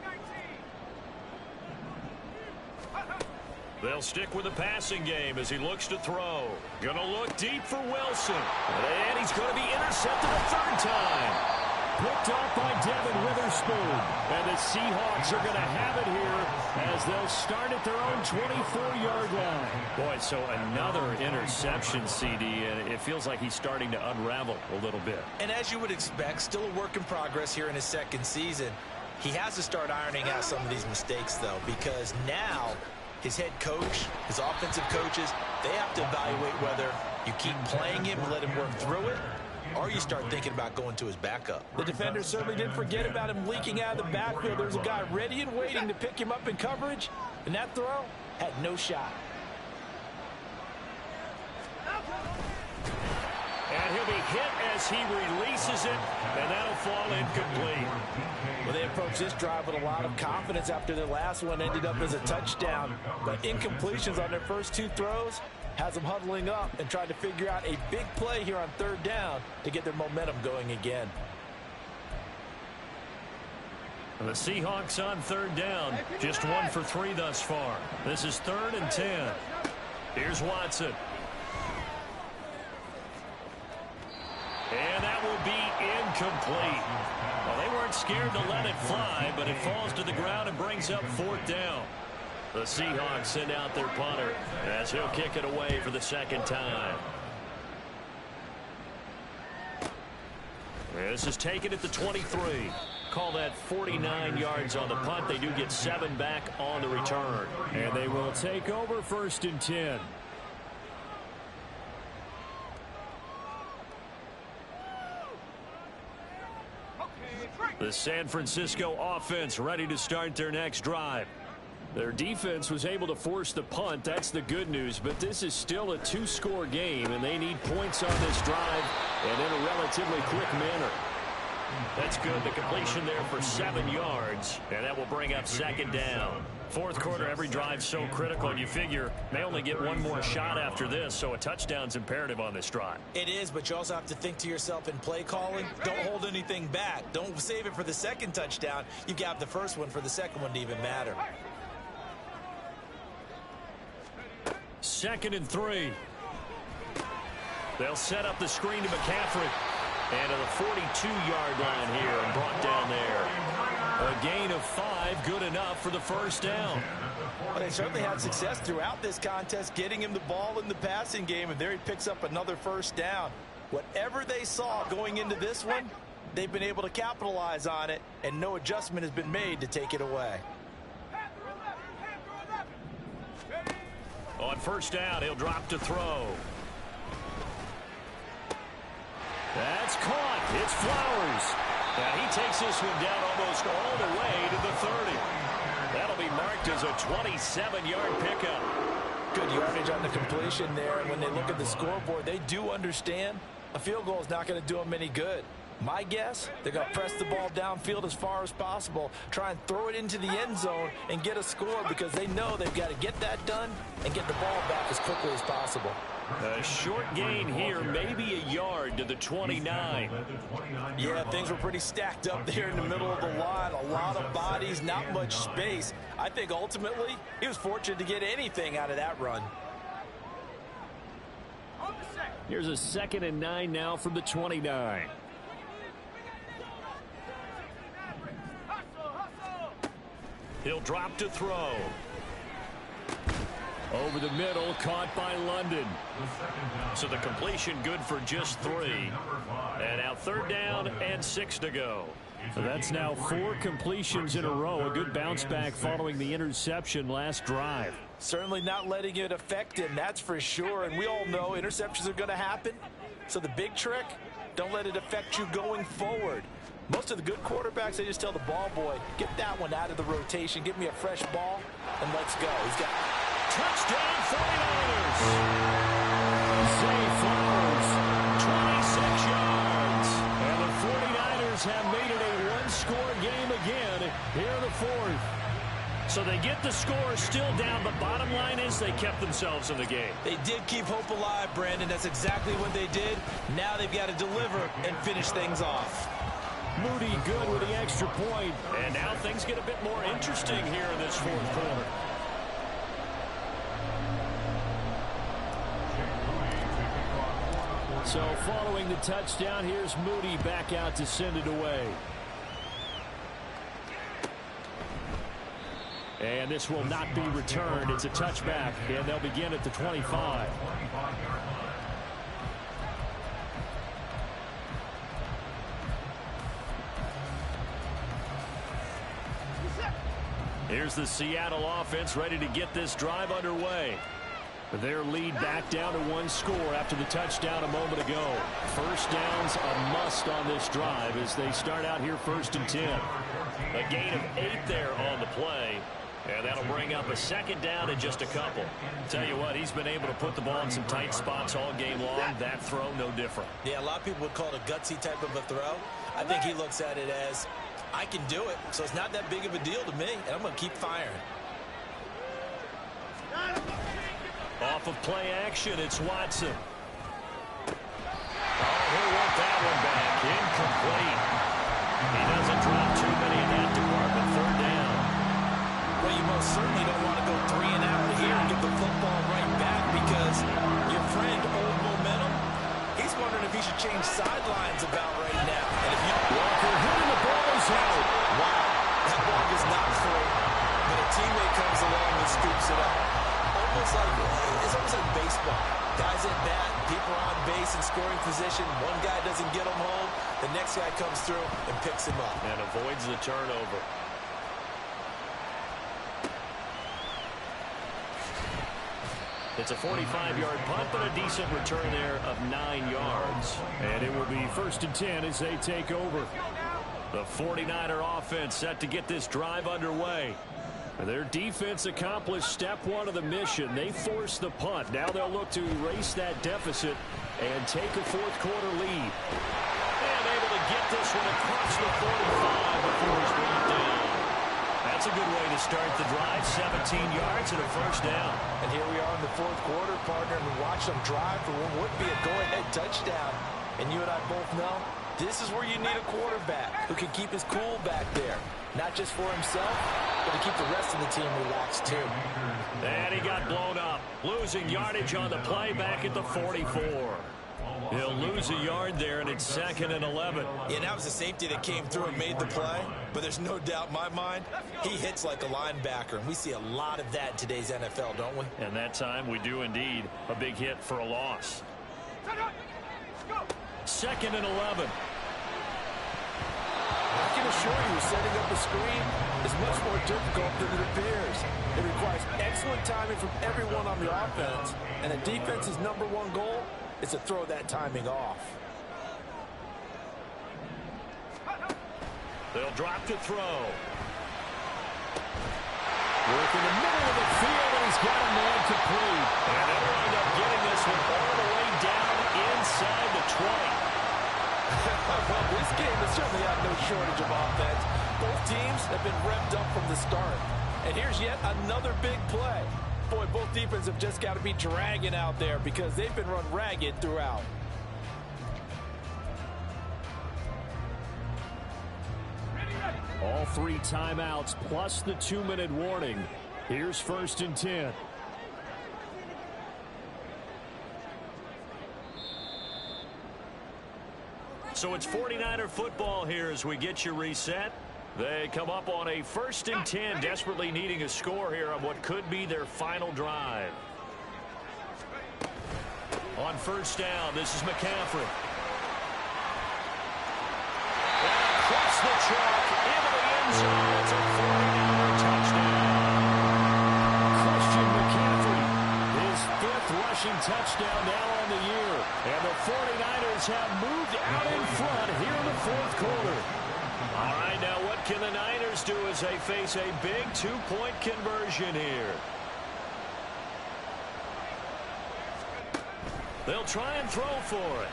[SPEAKER 2] They'll stick with the passing game as he looks to throw. Gonna look deep for Wilson. And he's going to be intercepted a 3rd time. Picked off by Devin Witherspoon. And the Seahawks are going to have it here as they'll start at their own 24-yard line. Boy, so another interception, CD, and it feels like he's starting to unravel a little bit.
[SPEAKER 6] And as you would expect, still a work in progress here in his 2nd season. He has to start ironing out some of these mistakes, though, because now his head coach, his offensive coaches, they have to evaluate whether you keep playing him and let him work through it, or you start thinking about going to his backup. The defender certainly didn't forget about him leaking out of the backfield. There was a guy ready and waiting to pick him up in coverage, and that throw had no shot.
[SPEAKER 2] And he'll be hit as he releases it, and that'll fall incomplete.
[SPEAKER 6] Well, they approached this drive with a lot of confidence after their last one ended up as a touchdown. But incompletions on their first 2 throws has them huddling up and trying to figure out a big play here on 3rd down to get their momentum going again.
[SPEAKER 2] And the Seahawks on 3rd down, just 1 for 3 thus far. This is 3rd and 10. Here's Watson. And that will be incomplete. Well, they weren't scared to let it fly, but it falls to the ground and brings up 4th down. The Seahawks send out their punter as he'll kick it away for the 2nd time. This is taken at the 23. Call that 49 yards on the punt. They do get 7 back on the return. And they will take over 1st and 10. The San Francisco offense ready to start their next drive. Their defense was able to force the punt. That's the good news. But this is still a 2-score game, and they need points on this drive and in a relatively quick manner. That's good. The completion there for 7 yards, and that will bring up 2nd down. 4th quarter, every drive so critical, and you figure they only get 1 more shot after this, so a touchdown's imperative on this drive.
[SPEAKER 6] It is, but you also have to think to yourself in play calling, don't hold anything back. Don't save it for the 2nd touchdown. You got the 1st one for the 2nd one to even matter.
[SPEAKER 2] 2nd and 3. They'll set up the screen to McCaffrey. And to the 42-yard line here and brought down there. A gain of 5, good enough for the 1st down.
[SPEAKER 6] Well, they certainly had success throughout this contest, getting him the ball in the passing game, and there he picks up another 1st down. Whatever they saw going into this one, they've been able to capitalize on it, and no adjustment has been made to take it away.
[SPEAKER 2] On 1st down, he'll drop to throw. That's caught. It's Flowers. Now he takes this one down almost all the way to the 30. That'll be marked as a 27-yard pickup.
[SPEAKER 6] Good yardage on the completion there. And when they look at the scoreboard, they do understand a field goal is not going to do them any good. My guess, they're going to press the ball downfield as far as possible, try and throw it into the end zone and get a score because they know they've got to get that done and get the ball back as quickly as possible.
[SPEAKER 2] A short gain here, maybe a yard to the 29.
[SPEAKER 6] Yeah, things were pretty stacked up there in the middle of the line. A lot of bodies, not much space. I think ultimately he was fortunate to get anything out of that run.
[SPEAKER 2] Here's a 2nd and 9 now from the 29. He'll drop to throw. Over the middle, caught by London. So the completion good for just 3. And now 3rd down and 6 to go. So that's now 4 completions in a row. A good bounce back following the interception last drive.
[SPEAKER 6] Certainly not letting it affect him, that's for sure. And we all know interceptions are going to happen. So the big trick, don't let it affect you going forward. Most of the good quarterbacks, they just tell the ball boy, get that one out of the rotation, give me a fresh ball, and let's go. He's got
[SPEAKER 2] touchdown 49ers. Zay Flowers, 26 yards. And the 49ers have made it a 1-score game again here in the 4th. So they get the score still down. The bottom line is they kept themselves in the game.
[SPEAKER 6] They did keep hope alive, Brandon. That's exactly what they did. Now they've got to deliver and finish things off.
[SPEAKER 2] Moody good with the extra point. And now things get a bit more interesting here in this fourth quarter. So following the touchdown, here's Moody back out to send it away. And this will not be returned. It's a touchback, and they'll begin at the 25. Here's the Seattle offense ready to get this drive underway. Their lead back down to one score after the touchdown a moment ago. First down's a must on this drive as they start out here 1st and 10. A gain of 8 there on the play. And that'll bring up a second down in just a couple. Tell you what, he's been able to put the ball in some tight spots all game long. That throw, no different.
[SPEAKER 6] Yeah, a lot of people would call it a gutsy type of a throw. I think he looks at it as, I can do it, so it's not that big of a deal to me, and I'm going to keep firing.
[SPEAKER 2] Off of play action, it's Watson. Oh, he'll want that one back. Incomplete. He doesn't drop too many in that department. 3rd down.
[SPEAKER 6] Well, you most certainly don't want to go 3 and out here and get the football right back because your friend, Old Momentum, he's wondering if he should change sidelines about right now. And if you
[SPEAKER 2] Walker hitting the ball is out.
[SPEAKER 6] Wow, that ball is not free. But a teammate comes along and scoops it up. It's almost like baseball. Guys at bat, people are on base in scoring position. One guy doesn't get them home. The next guy comes through and picks him up.
[SPEAKER 2] And avoids the turnover. It's a 45-yard punt, but a decent return there of 9 yards. And it will be 1st and 10 as they take over. The 49er offense set to get this drive underway. Their defense accomplished step 1 of the mission. They forced the punt. Now they'll look to erase that deficit and take a fourth quarter lead. And able to get this one across the 45 before he's brought down. That's a good way to start the drive. 17 yards and a 1st down.
[SPEAKER 6] And here we are in the fourth quarter, partner, and we watch them drive for what would be a go-ahead touchdown. And you and I both know this is where you need a quarterback who can keep his cool back there. Not just for himself, but to keep the rest of the team relaxed, too.
[SPEAKER 2] And he got blown up. Losing yardage on the play back at the 44. He'll lose a yard there, and it's 2nd and 11.
[SPEAKER 6] Yeah, that was the safety that came through and made the play. But there's no doubt in my mind, he hits like a linebacker. And we see a lot of that in today's NFL, don't we?
[SPEAKER 2] And that time we do indeed. A big hit for a loss. 2nd and 11.
[SPEAKER 3] I can assure you, setting up a screen is much more difficult than it appears. It requires excellent timing from everyone on the offense, and the defense's #1 goal is to throw that timing off.
[SPEAKER 2] They'll drop to throw. Work in the middle of the field, and he's got him there complete. And they'll wind up getting this one all the way down inside the 20.
[SPEAKER 3] Well, this game has certainly had no shortage of offense. Both teams have been revved up from the start. And here's yet another big play. Boy, both defenses have just got to be dragging out there because they've been run ragged throughout.
[SPEAKER 2] All 3 timeouts plus the 2-minute warning. Here's 1st and 10. So it's 49er football here as we get you reset. They come up on a 1st and 10, desperately needing a score here on what could be their final drive. On 1st down, this is McCaffrey. Across the track, into the end zone. It's a 49er touchdown. Christian McCaffrey, his 5th rushing touchdown now on the year. And the 49ers have moved out in front here in the fourth quarter. All right, now what can the Niners do as they face a big 2-point conversion here? They'll try and throw for it.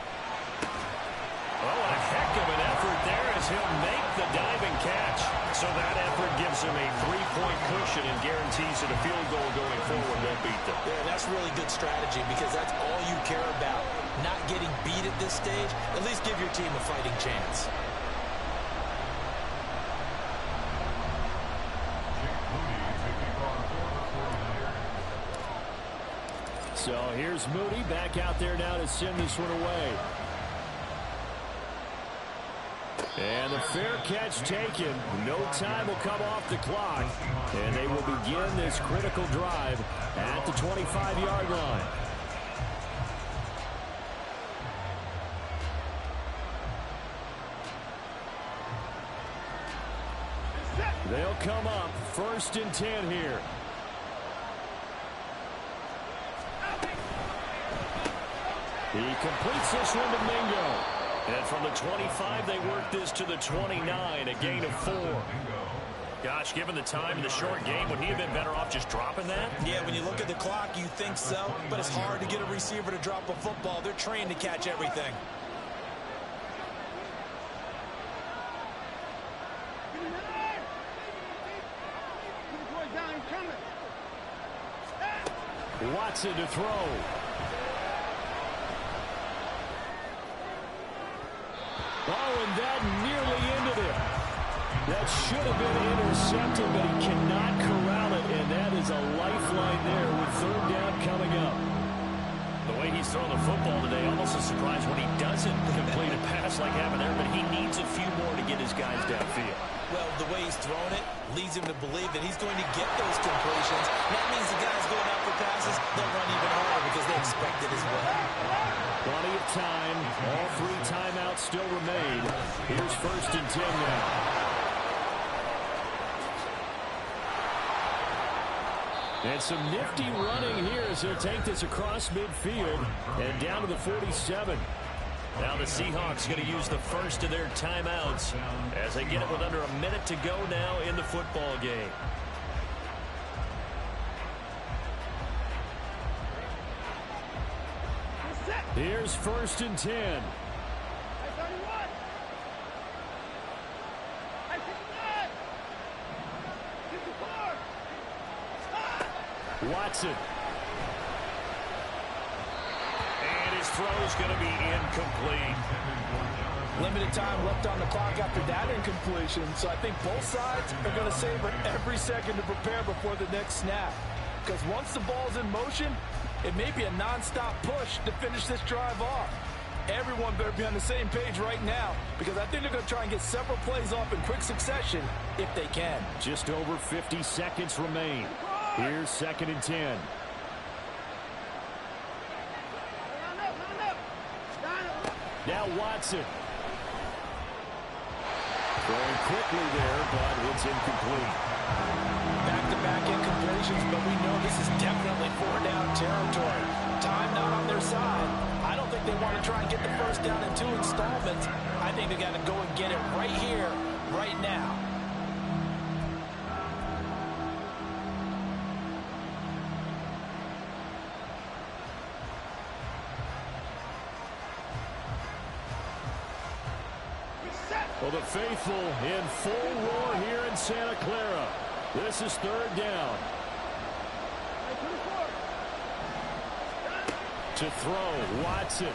[SPEAKER 2] Oh, a heck of an effort there as he'll make the diving catch. So that effort gives him a 3-point cushion and guarantees that a field goal going forward won't beat them.
[SPEAKER 6] Yeah, that's really good strategy because that's all you care about. Not getting beat at this stage. At least give your team a fighting chance.
[SPEAKER 2] So here's Moody back out there now to send this one away. And the fair catch taken. No time will come off the clock. And they will begin this critical drive at the 25-yard line. They'll come up 1st and 10 here. He completes this one to Mingo. And from the 25, they work this to the 29, a gain of 4. Gosh, given the time in the short game, would he have been better off just dropping that?
[SPEAKER 6] Yeah, when you look at the clock, you think so. But it's hard to get a receiver to drop a football. They're trained to catch everything.
[SPEAKER 2] Watson to throw. Oh, and that nearly ended it. That should have been intercepted, but he cannot corral it, and that is a lifeline there with 3rd down coming up. The way he's throwing the football today, almost a surprise when he doesn't complete a pass like happened there, but he needs a few more to get his guys downfield.
[SPEAKER 6] Well, the way he's thrown it leads him to believe that he's going to get those completions. That means the guys going out for passes, they'll run even harder because they expect it as well.
[SPEAKER 2] Plenty of time. All 3 timeouts still remain. Here's 1st and 10 now. And some nifty running here as he'll take this across midfield and down to the 47. Now the Seahawks going to use the first of their timeouts as they get it with under a minute to go now in the football game. Here's 1st and 10. Watson. And his throw is going to be incomplete.
[SPEAKER 3] Limited time left on the clock after that incompletion, so I think both sides are going to savor every second to prepare before the next snap. Because once the ball's in motion, it may be a non-stop push to finish this drive off. Everyone better be on the same page right now because I think they're going to try and get several plays off in quick succession if they can.
[SPEAKER 2] Just over 50 seconds remain. Here's 2nd and 10. Now Watson. Throwing quickly there, but it's incomplete.
[SPEAKER 6] Back-to-back incompletions, but we know this is definitely 4-down territory. Time not on their side. I don't think they want to try and get the first down in 2 installments. I think they got to go and get it right here, right now.
[SPEAKER 2] Well, the faithful in full roar here in Santa Clara. This is 3rd down. To throw, Watson.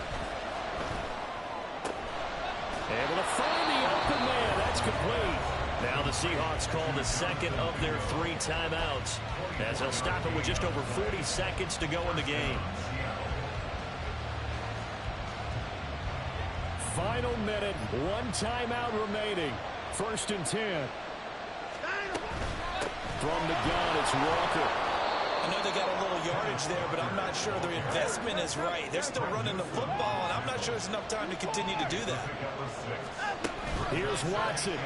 [SPEAKER 2] Able to find the open man. That's complete. Now the Seahawks call the 2nd of their 3 timeouts as they'll stop it with just over 40 seconds to go in the game. Final minute, 1 timeout remaining. 1st and 10. From the gun, it's Walker.
[SPEAKER 6] I know they got a little yardage there, but I'm not sure their investment is right. They're still running the football, and I'm not sure there's enough time to continue to do that.
[SPEAKER 2] Here's Watson.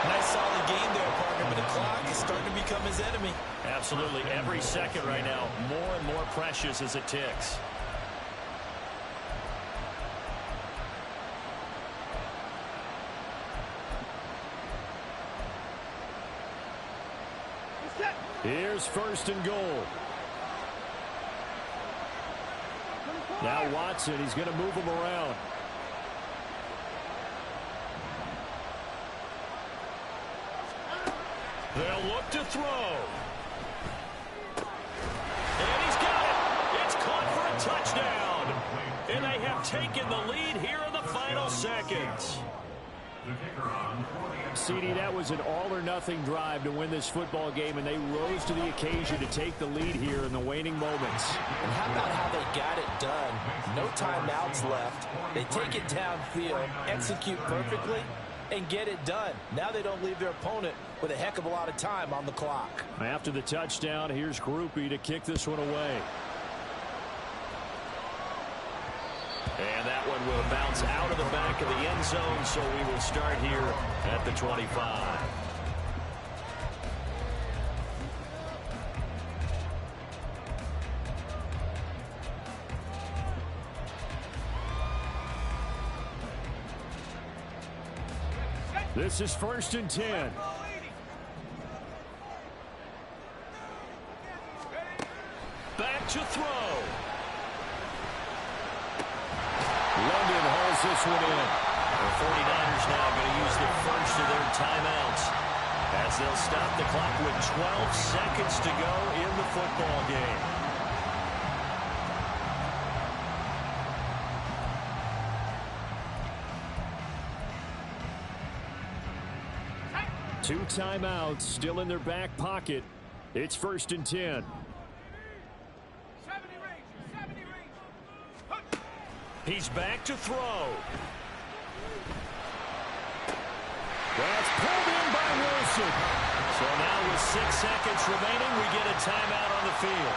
[SPEAKER 6] Nice solid game there, partner, but the clock is starting to become his enemy.
[SPEAKER 2] Absolutely. Every second right now, more and more precious as it ticks. Here's 1st and goal. Now Watson, he's going to move him around. They'll look to throw. And he's got it. It's caught for a touchdown. And they have taken the lead here in the final seconds. CD, that was an all-or-nothing drive to win this football game, and they rose to the occasion to take the lead here in the waning moments.
[SPEAKER 3] And how about how they got it done? No timeouts left. They take it downfield, execute perfectly, and get it done. Now they don't leave their opponent with a heck of a lot of time on the clock.
[SPEAKER 2] After the touchdown, here's Groupie to kick this one away. And that one will bounce out of the back of the end zone, so we will start here at the 25. This is 1st and 10. Back to throw. London hauls this one in. The 49ers now going to use the first of their timeouts as they'll stop the clock with 12 seconds to go in the football game. Two timeouts still in their back pocket. It's 1st and 10. He's back to throw. That's pulled in by Wilson. So now with 6 seconds remaining, we get a timeout on the field.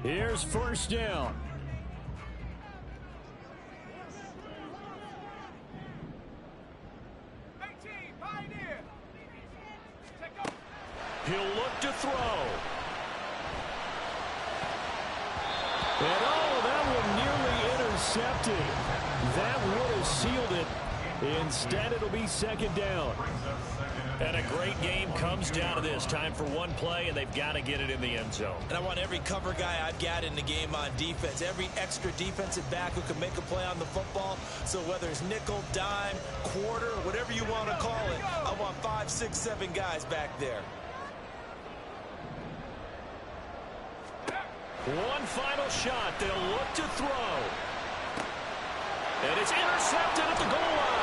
[SPEAKER 2] Here's 1st down. He'll look to throw. And that one nearly intercepted. That would have sealed it. Instead, it'll be 2nd down. And a great game comes down to this. Time for one play, and they've got to get it in the end zone.
[SPEAKER 6] And I want every cover guy I've got in the game on defense, every extra defensive back who can make a play on the football. So whether it's nickel, dime, quarter, whatever you want to call it, I want 5, 6, 7 guys back there.
[SPEAKER 2] One final shot. They'll look to throw. And it's intercepted at the goal line.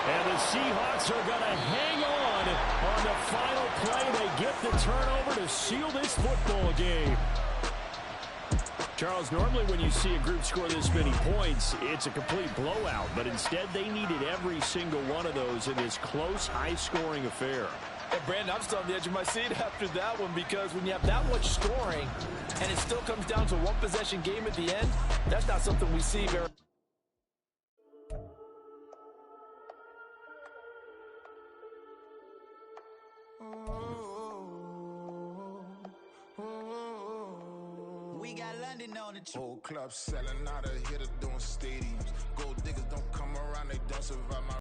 [SPEAKER 2] And the Seahawks are going to hang on the final play. They get the turnover to seal this football game. Charles, normally when you see a group score this many points, it's a complete blowout. But instead, they needed every single one of those in this close, high-scoring affair.
[SPEAKER 3] And Brandon, I'm still on the edge of my seat after that one, because when you have that much scoring and it still comes down to a one-possession game at the end, that's not something we see very.
[SPEAKER 1] We got London on the
[SPEAKER 7] Whole club selling out of here to doing stadiums. Gold diggers don't come around, they don't survive my